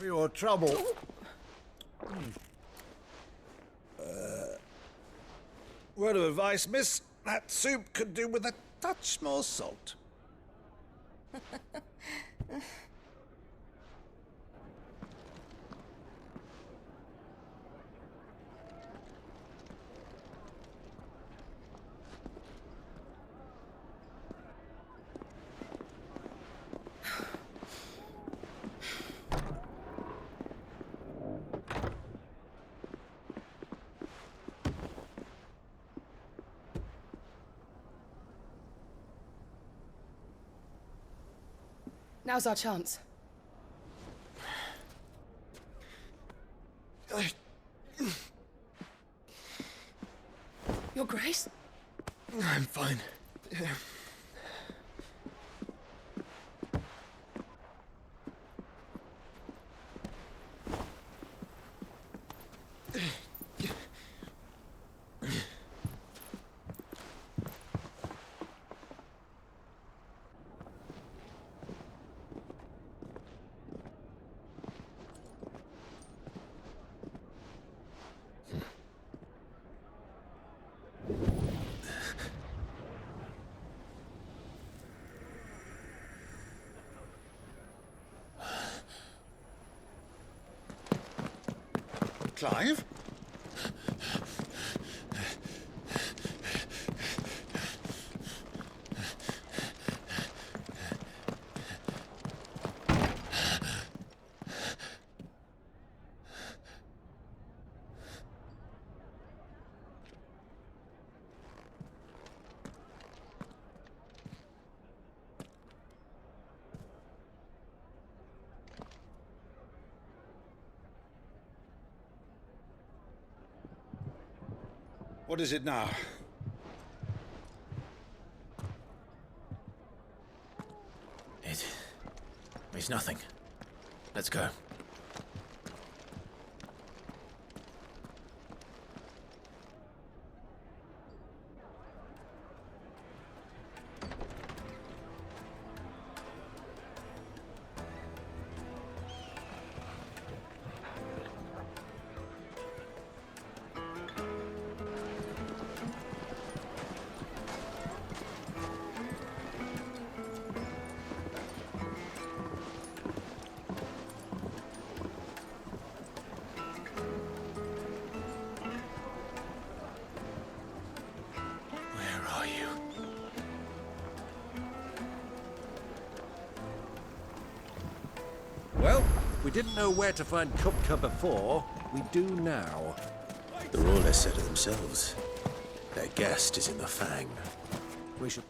for your trouble. Word of advice, miss. That soup could do with a touch more salt. Now's our chance. Your Grace? I'm fine. Clive? What is it now? It's nothing. Let's go. Well, we didn't know where to find Kupka before. We do now. The Royalists said it themselves. Their guest is in the Fang. We should...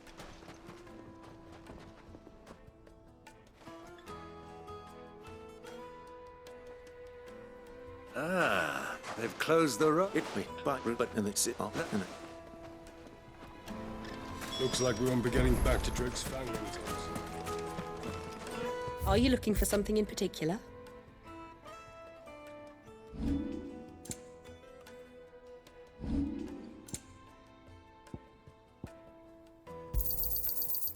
Ah, they've closed the road. But and it's it. Looks like we won't be getting back to Drake's Fang anytime soon. Are you looking for something in particular?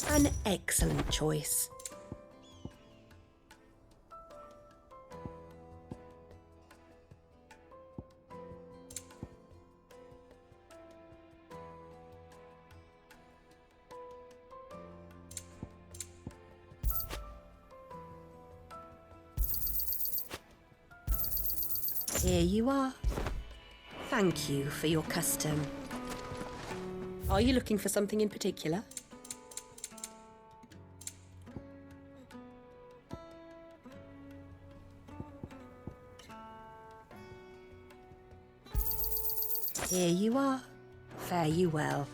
An excellent choice. Here you are. Thank you for your custom. Are you looking for something in particular? Here you are. Fare you well.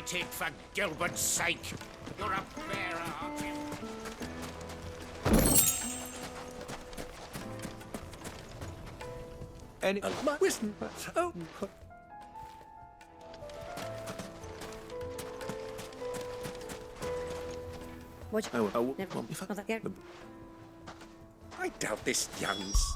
Fight it for Gilbert's sake. You're a bearer of him. Any... Listen. Oh. What? Oh, Never. well, if I- Not that there. I doubt this young's...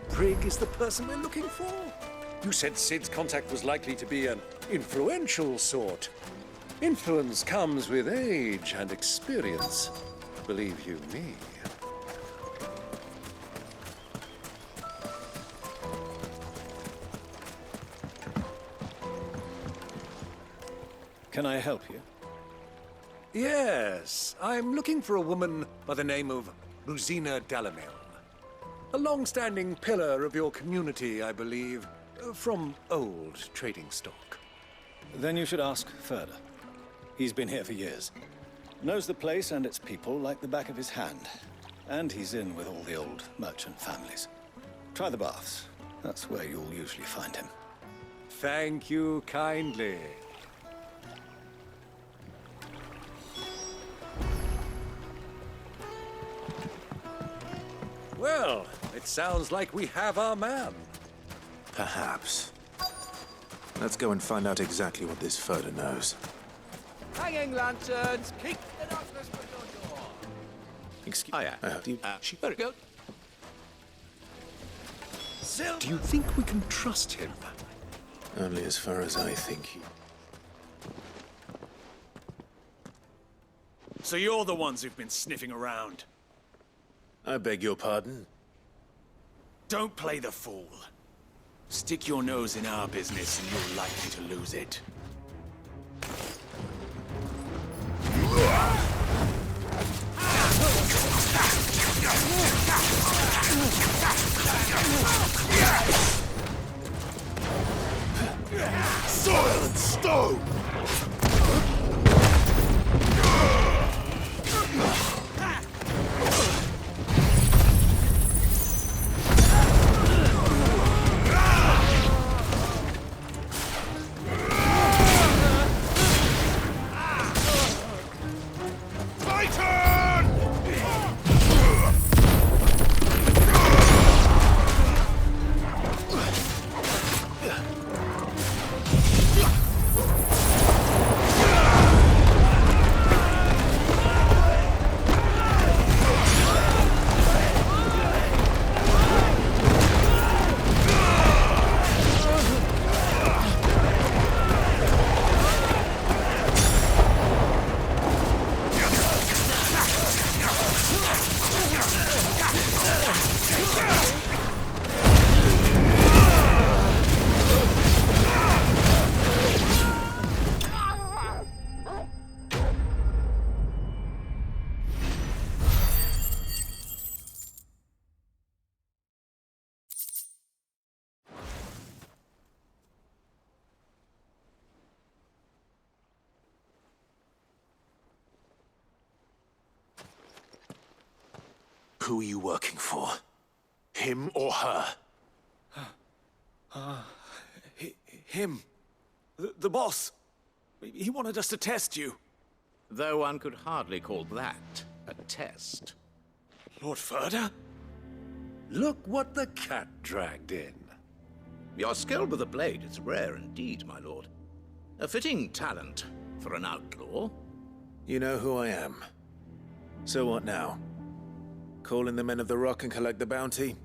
Prig is the person we're looking for. You said Sid's contact was likely to be an influential sort. Influence comes with age and experience. Believe you me. Can I help you? Yes, I'm looking for a woman by the name of Rosina Dalamil. A long-standing pillar of your community, I believe, from old trading stock. Then you should ask Furder. He's been here for years. Knows the place and its people like the back of his hand. And he's in with all the old merchant families. Try the baths. That's where you'll usually find him. Thank you kindly. Well, it sounds like we have our man. Perhaps. Let's go and find out exactly what this Furder knows. Hanging lanterns, keep the darkness from your door. Excuse me. Very good. Do you think we can trust him? Only as far as I think he... So you're the ones who've been sniffing around. I beg your pardon? Don't play the fool. Stick your nose in our business and you're likely to lose it. Soil and stone! Who are you working for? Him or her? Him. The boss. He wanted us to test you. Though one could hardly call that a test. Lord Furder? Look what the cat dragged in. Your skill with the blade is rare indeed, my lord. A fitting talent for an outlaw. You know who I am. So what now? Call in the men of the Rock and collect the bounty?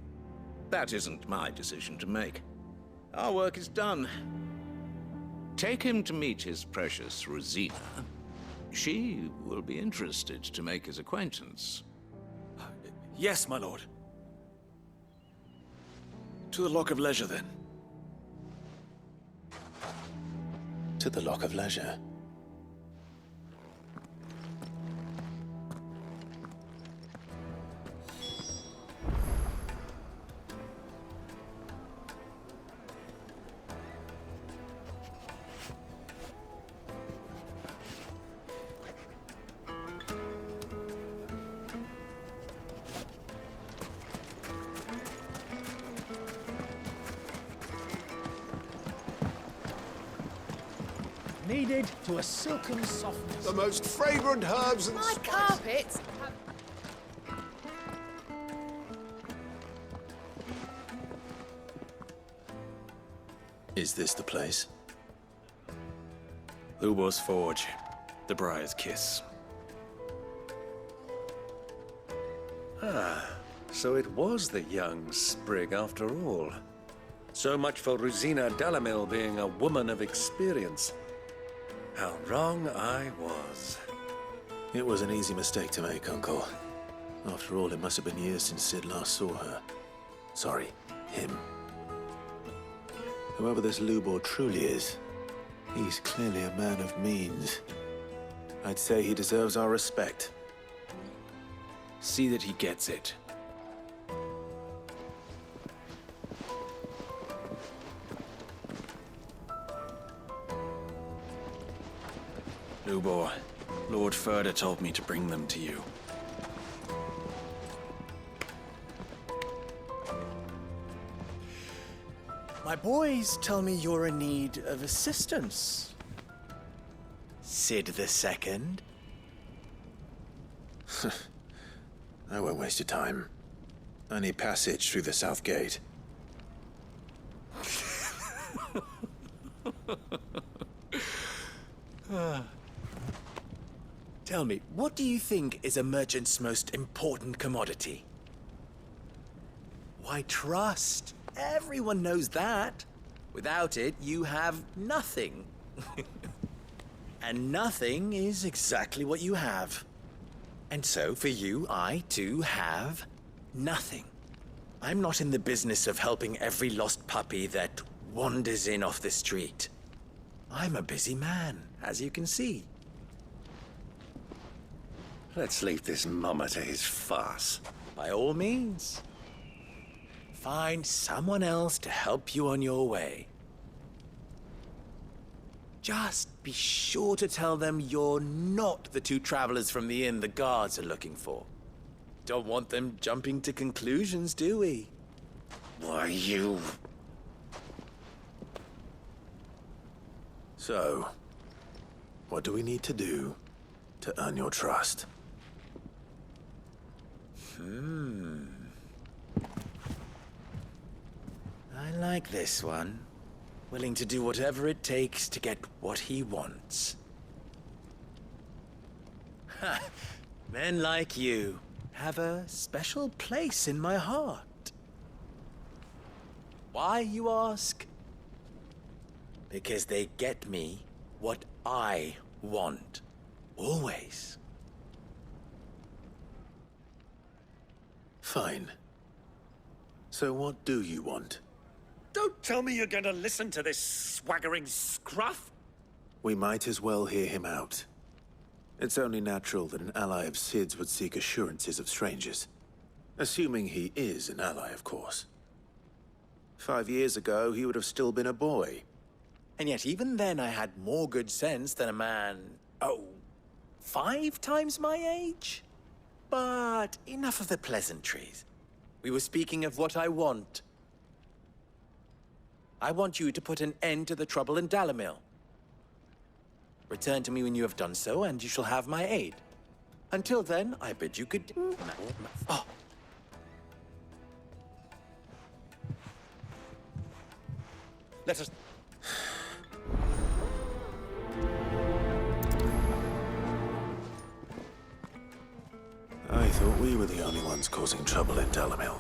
That isn't my decision to make. Our work is done. Take him to meet his precious Rosina. She will be interested to make his acquaintance. Yes, my lord. To the Lock of Leisure, then. To the Lock of Leisure. kneaded to a silken softness. The most fragrant herbs and My carpets have... Is this the place? Lubor's Forge. The Briar's Kiss. So it was the young sprig after all. So much for Rosina Dalamil being a woman of experience. How wrong I was. It was an easy mistake to make, Uncle. After all, it must have been years since Sid last saw her. Sorry, him. Whoever this Lubor truly is, he's clearly a man of means. I'd say he deserves our respect. See that he gets it. Lubor, Lord Furder told me to bring them to you. My boys tell me you're in need of assistance. Sid the Second. I won't waste your time. I need passage through the south gate. Tell me, what do you think is a merchant's most important commodity? Why, trust. Everyone knows that. Without it, you have nothing. And nothing is exactly what you have. And so, for you, I, too, have nothing. I'm not in the business of helping every lost puppy that wanders in off the street. I'm a busy man, as you can see. Let's leave this mummer to his farce. By all means. Find someone else to help you on your way. Just be sure to tell them you're not the two travelers from the inn the guards are looking for. Don't want them jumping to conclusions, do we? Why, you... So, what do we need to do to earn your trust? I like this one. Willing to do whatever it takes to get what he wants. Ha! Men like you have a special place in my heart. Why, you ask? Because they get me what I want. Always. Fine. So what do you want? Don't tell me you're going to listen to this swaggering scruff! We might as well hear him out. It's only natural that an ally of Sid's would seek assurances of strangers. Assuming he is an ally, of course. 5 years ago, he would have still been a boy. And yet even then I had more good sense than a man, 5 times my age? But enough of the pleasantries. We were speaking of what I want. I want you to put an end to the trouble in Dalamil. Return to me when you have done so, and you shall have my aid. Until then, I bid you good... Oh. Let us... I thought we were the only ones causing trouble in Dalamil.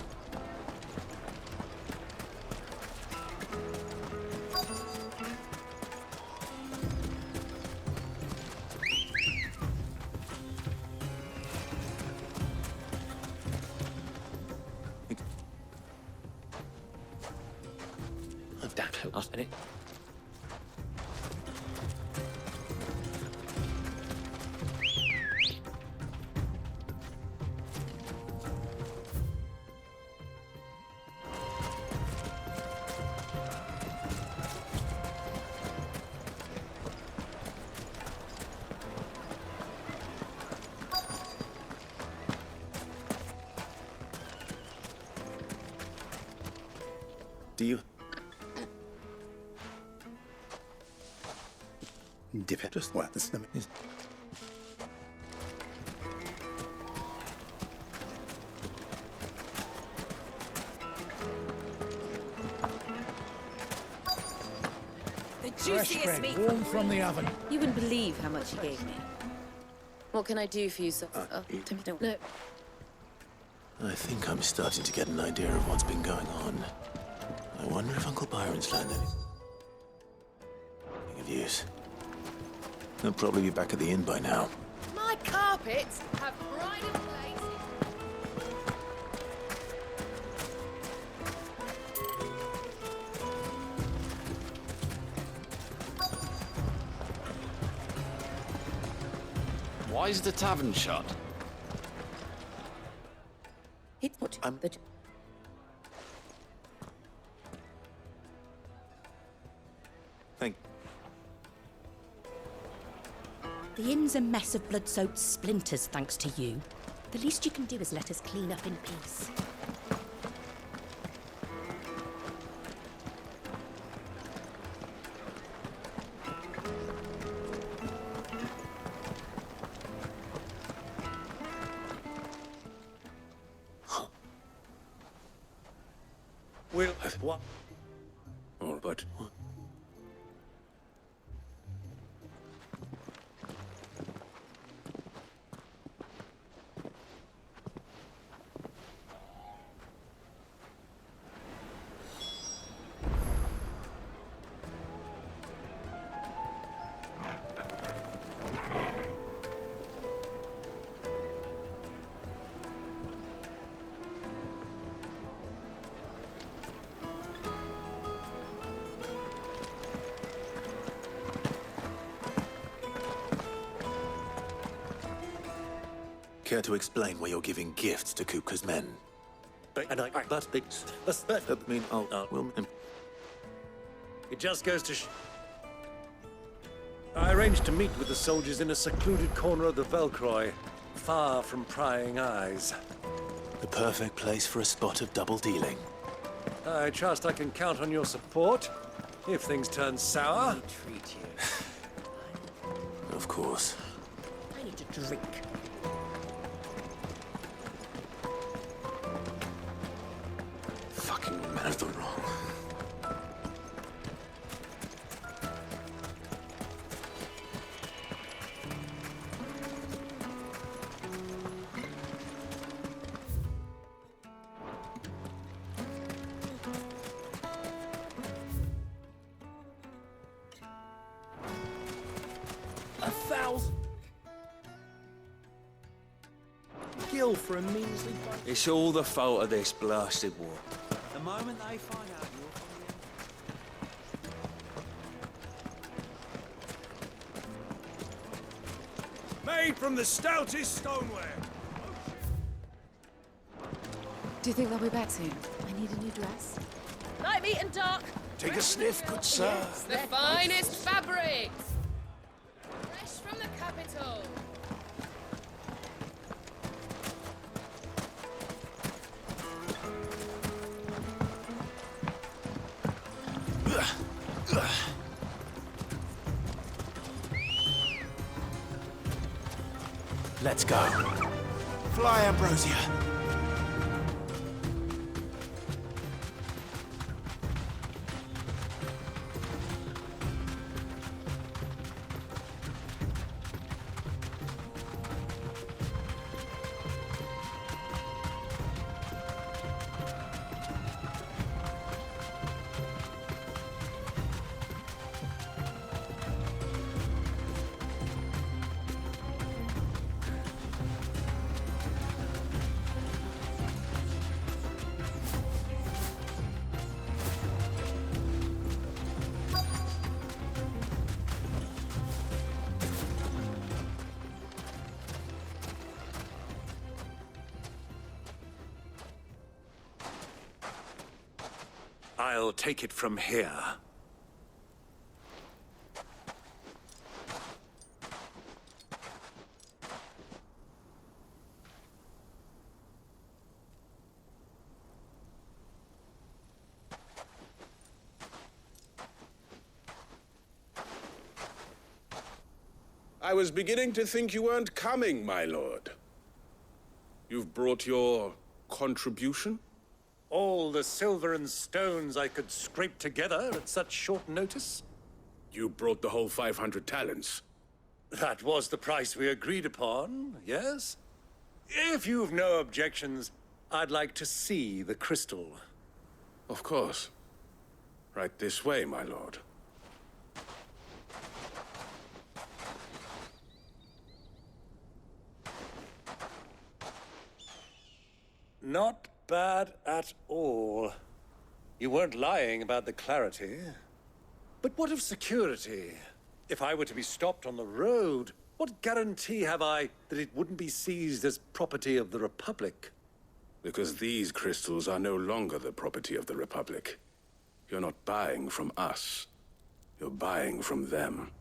Last minute. Do you... dip it. Just, well, this is... The Fresh juiciest bread, meat. warm from the oven. You wouldn't believe how much he gave me. What can I do for you, sir? Don't. No. I think I'm starting to get an idea of what's been going on. I wonder if Uncle Byron's learned anything of use. He'll probably be back at the inn by now. My carpets have bridal places. Why is the tavern shut? It's what Thank... The inn's a mess of blood-soaked splinters, thanks to you. The least you can do is let us clean up in peace. Well, what? Oh, but... Care to explain why you're giving gifts to Kupka's men? It just goes to I arranged to meet with the soldiers in a secluded corner of the Velcroy, far from prying eyes. The perfect place for a spot of double dealing. I trust I can count on your support if things turn sour. Treat you. Of course. I need a drink. Fucking man of the wrong. Gil for a measly bunch. It's all the fault of this blasted war. The moment they find out you're from Made from the stoutest stoneware. Do you think they'll be back soon? I need a new dress. Light, meat, and dark. Take a sniff, good sir. The finest fabrics. Fresh from the capital. Let's go. Fly, Ambrosia. I'll take it from here. I was beginning to think you weren't coming, my lord. You've brought your contribution? All the silver and stones I could scrape together at such short notice? You brought the whole 500 talents. That was the price we agreed upon, yes? If you've no objections, I'd like to see the crystal. Of course. Right this way, my lord. Not bad at all. You weren't lying about the clarity. But what of security? If I were to be stopped on the road, what guarantee have I that it wouldn't be seized as property of the Republic? Because these crystals are no longer the property of the Republic. You're not buying from us. You're buying from them.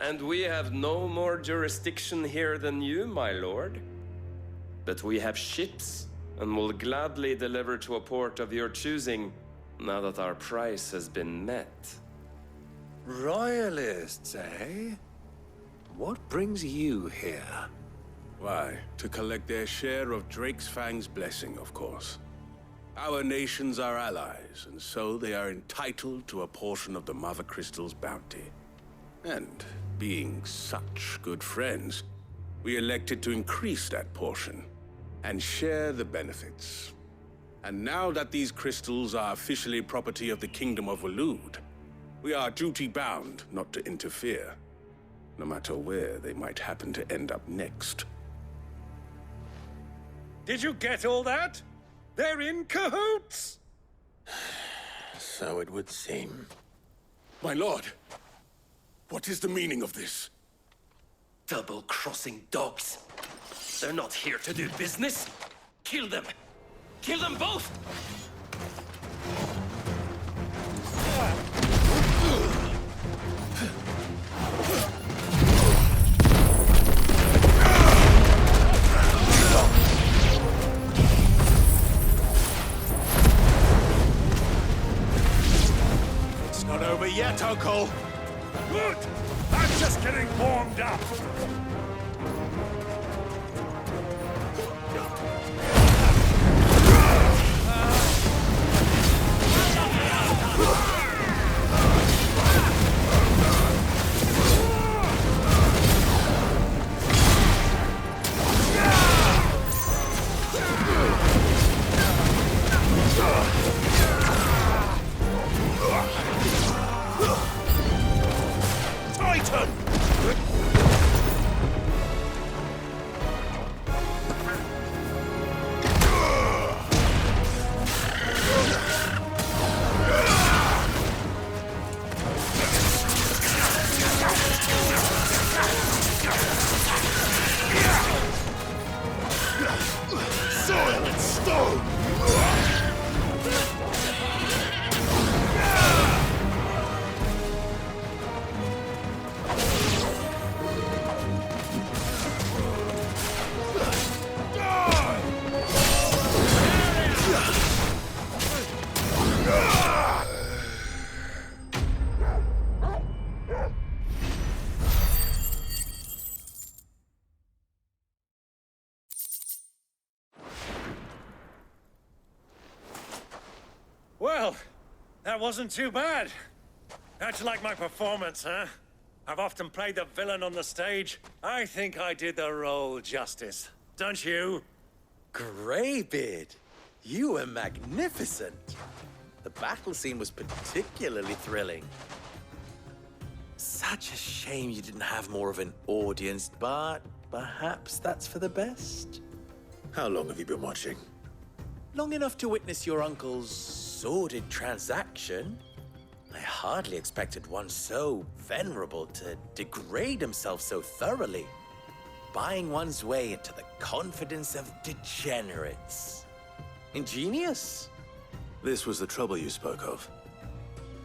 And we have no more jurisdiction here than you, my lord. But we have ships, and will gladly deliver to a port of your choosing, now that our price has been met. Royalists, eh? What brings you here? Why, to collect their share of Drake's Fang's blessing, of course. Our nations are allies, and so they are entitled to a portion of the Mother Crystal's bounty. And being such good friends, we elected to increase that portion and share the benefits. And now that these crystals are officially property of the Kingdom of Waloed, we are duty-bound not to interfere, no matter where they might happen to end up next. Did you get all that? They're in cahoots! So it would seem. My lord, what is the meaning of this? Double-crossing dogs. They're not here to do business. Kill them! Kill them both! It's not over yet, Uncle. Good! I'm just getting warmed up! Well, that wasn't too bad. How'd you like my performance, huh? I've often played the villain on the stage. I think I did the role justice. Don't you? Greybeard, you were magnificent. The battle scene was particularly thrilling. Such a shame you didn't have more of an audience, but perhaps that's for the best. How long have you been watching? Long enough to witness your uncle's sordid transaction. I hardly expected one so venerable to degrade himself so thoroughly, buying one's way into the confidence of degenerates. Ingenious. This was the trouble you spoke of.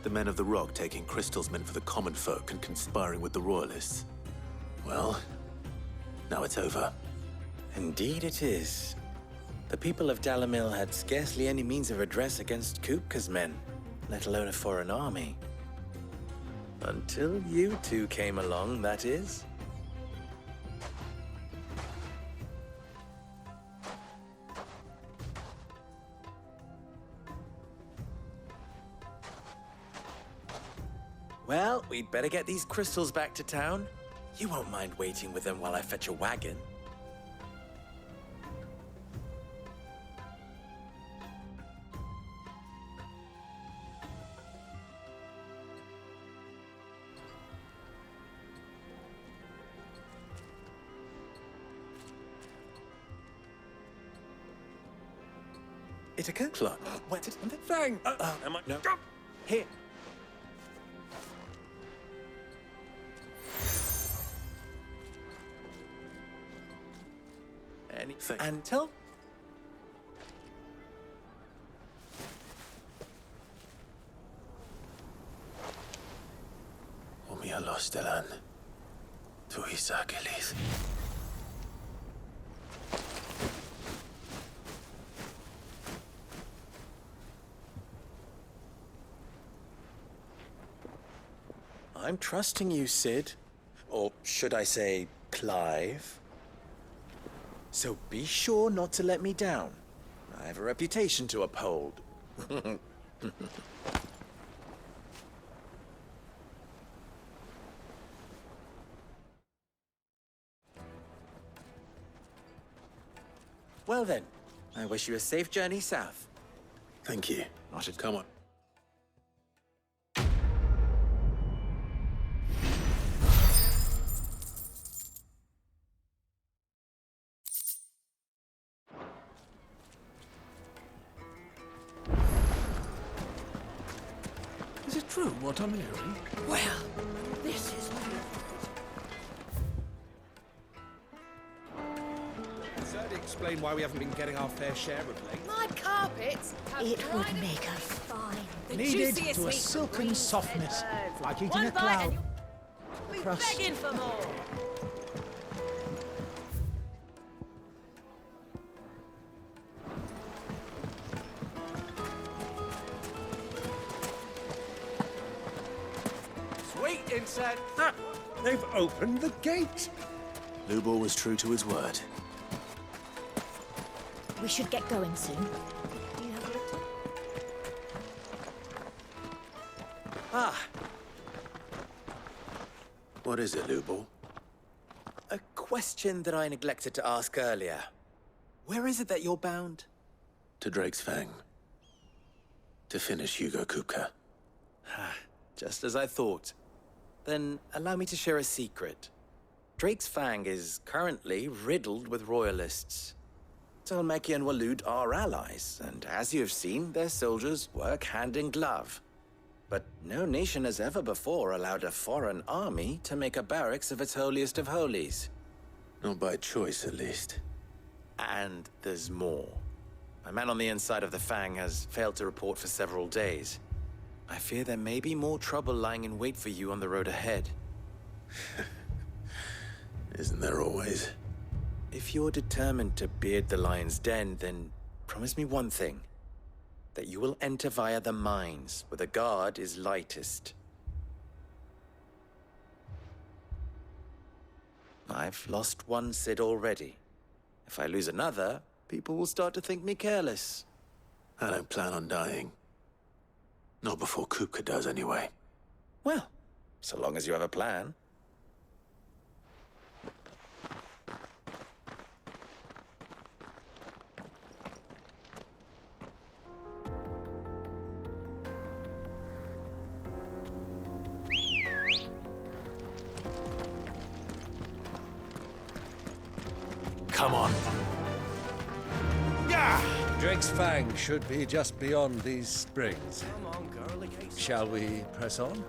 The men of the Rock taking crystals meant for the common folk and conspiring with the Royalists. Well, now it's over. Indeed it is. The people of Dalamil had scarcely any means of redress against Kupka's men, let alone a foreign army. Until you two came along, that is. Well, we'd better get these crystals back to town. You won't mind waiting with them while I fetch a wagon. Ithaca? Club. What? Fang! Am I? No. Here. Anything. Until? Omia lostelan. Tu isakelis. I'm trusting you, Sid. Or should I say, Clive? So be sure not to let me down. I have a reputation to uphold. Well then, I wish you a safe journey south. Thank you. Not at Come on. Is it true what I'm hearing? Well, this is Does that explain why we haven't been getting our fair share of late? my carpets. It would make us fine. Kneaded to a silken softness, like eating a cloud. We're Crust. begging for more. Sweet insect. Ah, they've opened the gate. Lubor was true to his word. We should get going soon. You have a little? Ah, What is it, Lubor? a question that I neglected to ask earlier. Where is it that you're bound? To Drake's Fang. To finish Hugo Kupka. Just as I thought. Then allow me to share a secret. Drake's Fang is currently riddled with Royalists. Tolmeki and Walud are allies, and as you have seen, their soldiers work hand in glove. But no nation has ever before allowed a foreign army to make a barracks of its holiest of holies. Not by choice, at least. And there's more. A man on the inside of the Fang has failed to report for several days. I fear there may be more trouble lying in wait for you on the road ahead. Isn't there always? If you're determined to beard the lion's den, then promise me one thing. That you will enter via the mines, where the guard is lightest. I've lost one Sid already. If I lose another, people will start to think me careless. I don't plan on dying. Not before Kupka does, anyway. Well, so long as you have a plan. Come on. Drake's Fang should be just beyond these springs. Come on, girl. Shall we press on?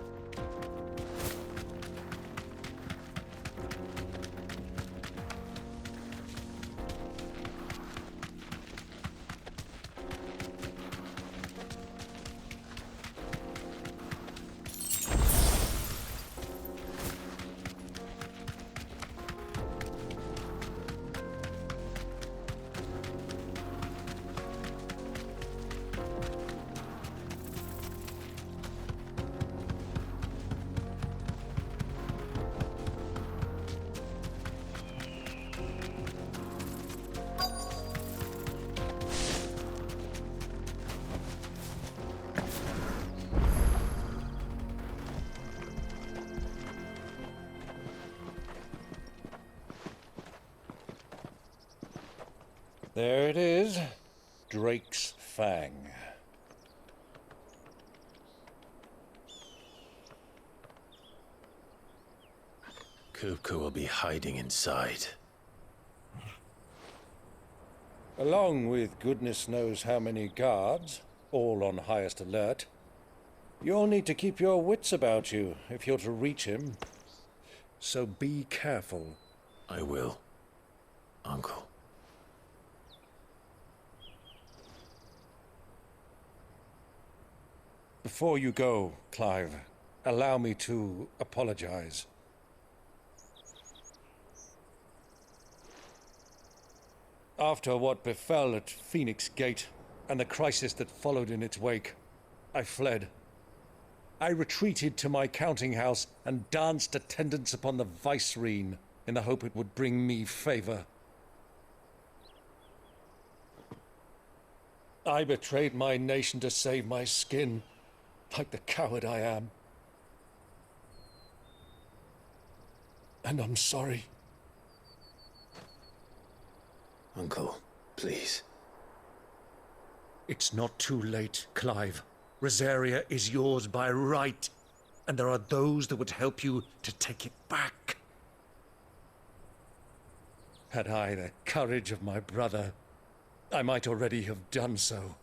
There it is. Drake's Fang. Kupka will be hiding inside. Along with goodness knows how many guards, all on highest alert. You'll need to keep your wits about you if you're to reach him. So be careful. I will, Uncle. Before you go, Clive, allow me to apologize. After what befell at Phoenix Gate and the crisis that followed in its wake, I fled. I retreated to my counting house and danced attendance upon the vicereine in the hope it would bring me favor. I betrayed my nation to save my skin, like the coward I am. And I'm sorry. Uncle, please. It's not too late, Clive. Rosaria is yours by right, and there are those that would help you to take it back. Had I the courage of my brother, I might already have done so.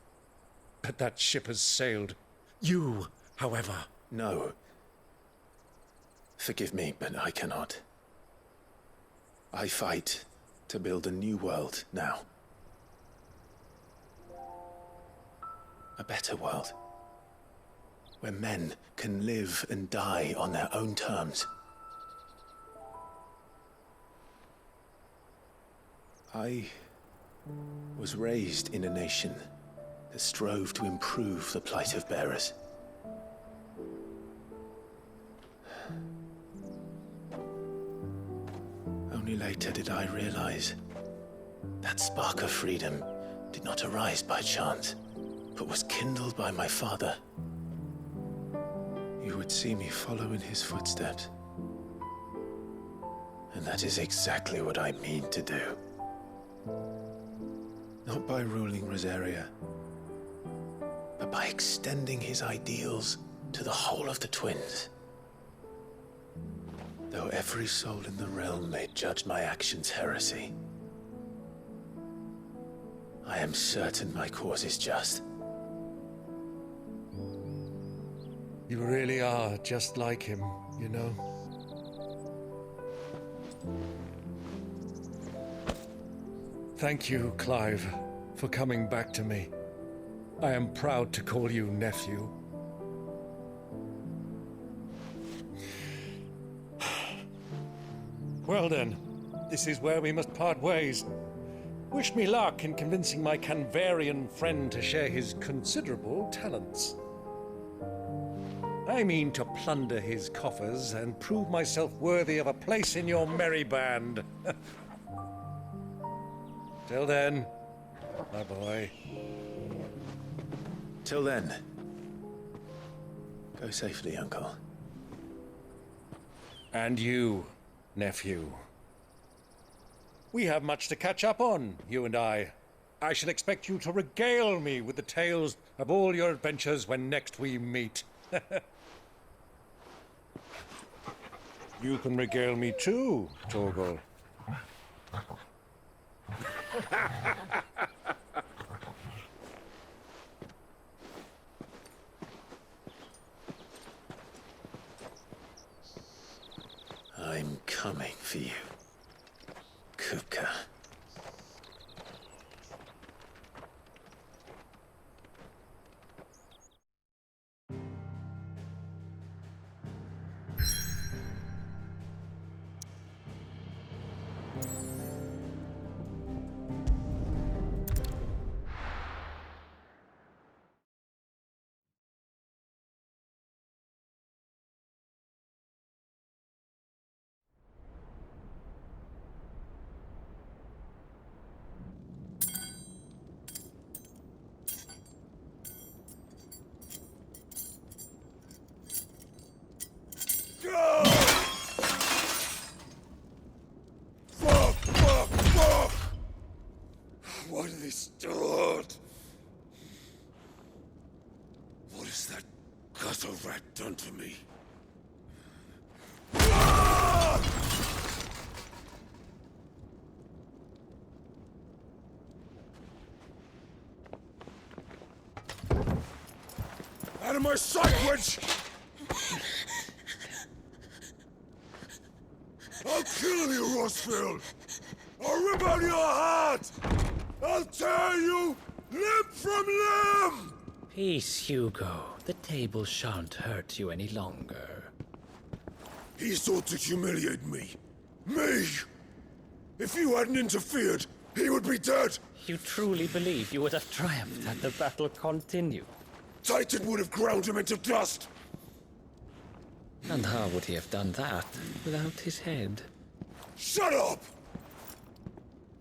But that ship has sailed. You, however... No. Forgive me, but I cannot. I fight to build a new world now. A better world. Where men can live and die on their own terms. I was raised in a nation that strove to improve the plight of bearers. Only later did I realize that spark of freedom did not arise by chance, but was kindled by my father. You would see me follow in his footsteps. And that is exactly what I mean to do. Not by ruling Rosaria, but by extending his ideals to the whole of the twins. Though every soul in the realm may judge my actions heresy, I am certain my cause is just. You really are just like him, you know? Thank you, Clive, for coming back to me. I am proud to call you nephew. Well then, this is where we must part ways. Wish me luck in convincing my Canvarian friend to share his considerable talents. I mean to plunder his coffers and prove myself worthy of a place in your merry band. Till then, my boy. Till then, go safely, Uncle. And you, nephew. We have much to catch up on, you and I. I shall expect you to regale me with the tales of all your adventures when next we meet. You can regale me too, Torgal. I'm coming for you, Kupka. bastard! What has that gutter rat done to me? Out of my sight, witch! I'll kill you, Rossfield! I'll rip out your heart! I'll tear you limb from limb! Peace, Hugo. The table shan't hurt you any longer. He sought to humiliate me. Me! If you hadn't interfered, he would be dead! You truly believe you would have triumphed had the battle continued? Titan would have ground him into dust! And how would he have done that without his head? Shut up!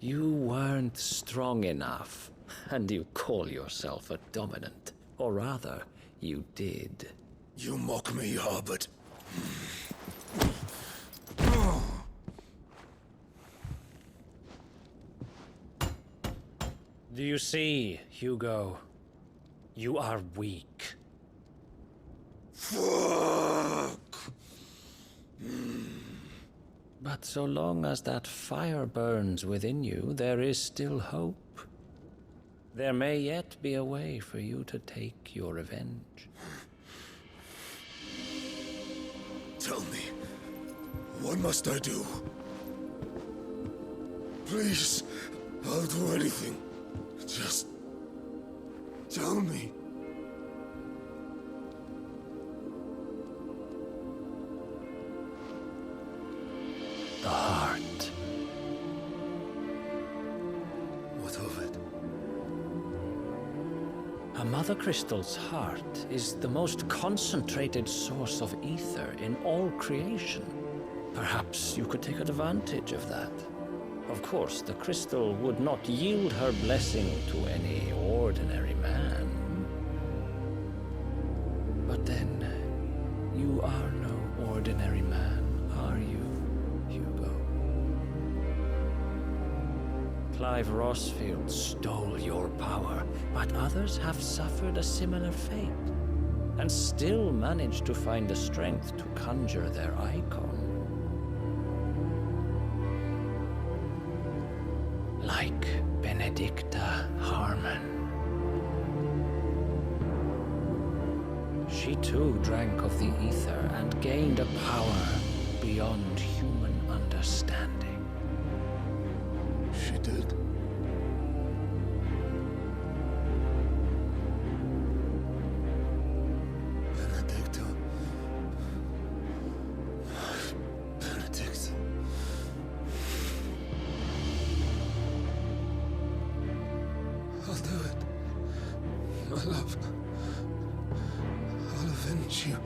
You weren't strong enough, and you call yourself a dominant. Or rather, you did. You mock me, Harbert. Do you see, Hugo? You are weak. Fuck! But so long as that fire burns within you, there is still hope. There may yet be a way for you to take your revenge. Tell me, what must I do? Please, I'll do anything. Just tell me. The heart. What of it? A Mother Crystal's heart is the most concentrated source of ether in all creation. Perhaps you could take advantage of that. Of course, the crystal would not yield her blessing to any ordinary man. But then, you are no ordinary man, are you, Hugo? Clive Rossfield stole your power, but others have suffered a similar fate, and still managed to find the strength to conjure their icon. Like Benedicta Harmon. She too drank of the ether and gained a power beyond human understanding. She did? Benedicta. Benedict. I'll do it. My love. I'll avenge you.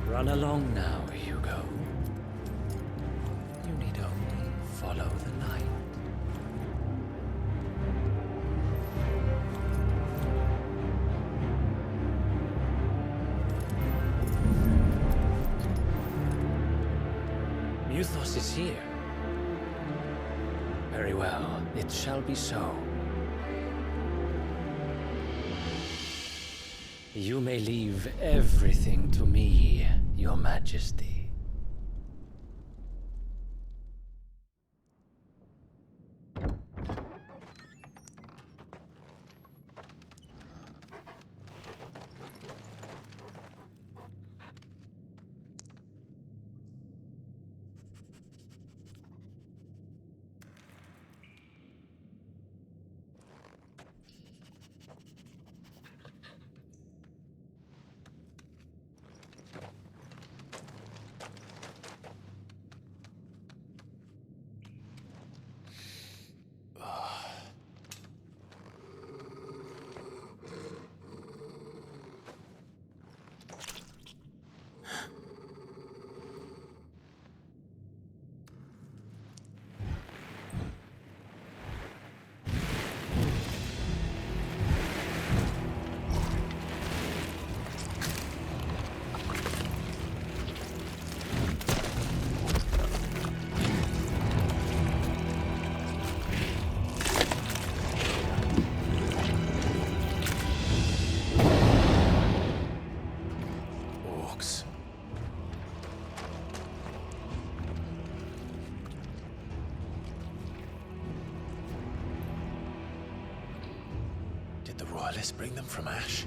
Run along now, Hugo. You need only follow the light. Muthos is here. Very well, it shall be so. You may leave everything to me, Your Majesty. The Royalists bring them from Ash?